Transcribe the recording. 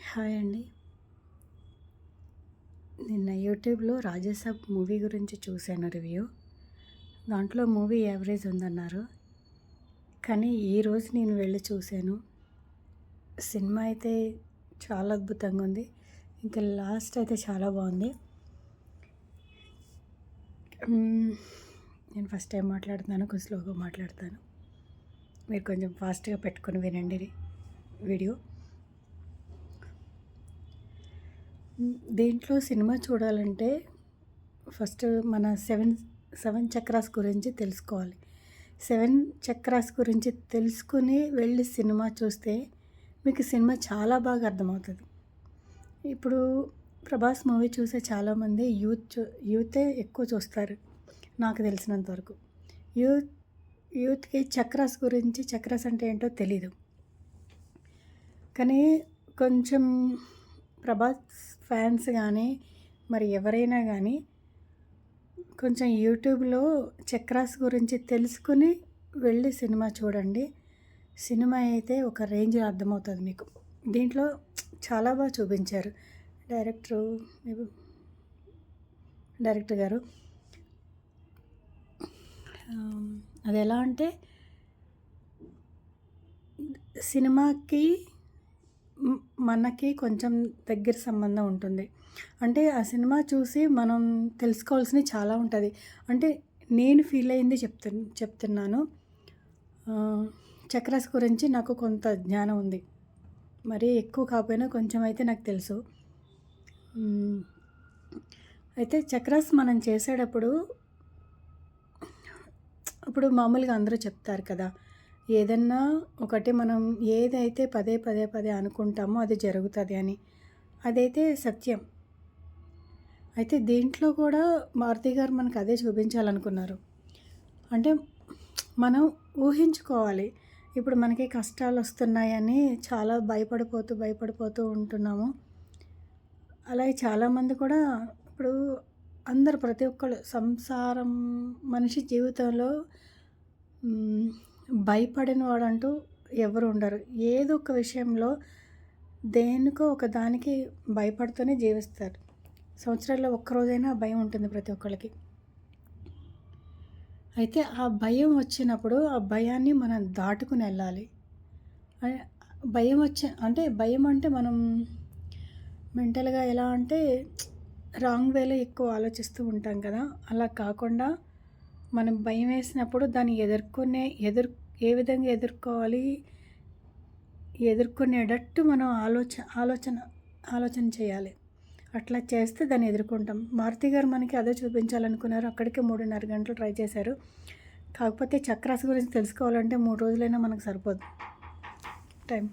Hi అండి. నిన్న యూట్యూబ్‌లో 'రాజాసాబ్' మూవీ గురించి చూశాను రివ్యూ. దాంట్లో మూవీ యావరేజ్ ఉందన్నారు. కానీ ఈరోజు నేను వెళ్ళి చూశాను. సినిమా అయితే చాలా అద్భుతంగా ఉంది. ఇంకా లాస్ట్ అయితే చాలా బాగుంది. నేను ఫస్ట్ టైం మాట్లాడుతున్నాను, కొంచెం స్లోగా మాట్లాడతాను. మీరు కొంచెం ఫాస్ట్‌గా పెట్టుకొని వినండి వీడియో. దీంట్లో సినిమా చూడాలంటే ఫస్ట్ మన సెవెన్ చక్రాస్ గురించి తెలుసుకోవాలి. 7 చక్రాస్ గురించి తెలుసుకుని వెళ్ళి సినిమా చూస్తే మీకు సినిమా చాలా బాగా అర్థమవుతుంది. ఇప్పుడు ప్రభాస్ మూవీ చూసే చాలామంది యూతే ఎక్కువ చూస్తారు నాకు తెలిసినంత వరకు. యూత్‌కి చక్రాస్ అంటే ఏంటో తెలీదు. కానీ కొంచెం ప్రభాస్ ఫ్యాన్స్ కానీ మరి ఎవరైనా కానీ కొంచెం యూట్యూబ్లో చక్రాస్ గురించి తెలుసుకుని వెళ్ళి సినిమా చూడండి. సినిమా అయితే ఒక రేంజ్లో అర్థమవుతుంది మీకు. దీంట్లో చాలా బాగా చూపించారు డైరెక్టర్ గారు. అది ఎలా అంటే సినిమాకి మనకి కొంచెం దగ్గర సంబంధం ఉంటుంది. అంటే ఆ సినిమా చూసి మనం తెలుసుకోవాల్సినవి చాలా ఉంటుంది. అంటే నేను ఫీల్ అయింది చెప్తున్నాను. చక్రాస్ గురించి నాకు కొంత జ్ఞానం ఉంది. మరీ ఎక్కువ కాకపోయినా కొంచెం అయితే నాకు తెలుసు. అయితే చక్రాస్ మనం చేసేటప్పుడు ఇప్పుడు మామూలుగా అందరూ చెప్తారు కదా, ఏదన్నా ఒకటి మనం ఏదైతే పదే అనుకుంటామో అది జరుగుతుంది అని. అదైతే సత్యం. అయితే దీంట్లో కూడా మారుతి గారు మనకు అదే చూపించాలనుకున్నారు. అంటే మనం ఊహించుకోవాలి. ఇప్పుడు మనకి కష్టాలు వస్తున్నాయని చాలా భయపడిపోతూ ఉంటున్నాము. అలాగే చాలామంది కూడా ఇప్పుడు ప్రతి ఒక్కళ్ళు సంసారం మనిషి జీవితంలో భయపడిన వాడంటూ ఎవరు ఉండరు. ఏదో ఒక విషయంలో దేనికో ఒక దానికి భయపడుతూనే జీవిస్తారు. సంవత్సరాల్లో ఒక్కరోజైనా భయం ఉంటుంది ప్రతి ఒక్కళ్ళకి. అయితే ఆ భయం వచ్చినప్పుడు ఆ భయాన్ని మనం దాటుకుని వెళ్ళాలి. భయం అంటే మనం మెంటల్గా ఎలా అంటే రాంగ్ వేలో ఎక్కువ ఆలోచిస్తూ ఉంటాం కదా. అలా కాకుండా మనం భయం వేసినప్పుడు దాన్ని ఏ విధంగా ఎదుర్కోవాలి, ఎదుర్కొనేటట్టు మనం ఆలోచన చేయాలి. అట్లా చేస్తే దాన్ని ఎదుర్కొంటాం. మారుతి గారు మనకి అదే చూపించాలనుకున్నారు. అక్కడికే 3.5 గంటలు ట్రై చేశారు. కాకపోతే చక్రాస్ గురించి తెలుసుకోవాలంటే 3 రోజులైనా మనకు సరిపోదు టైం.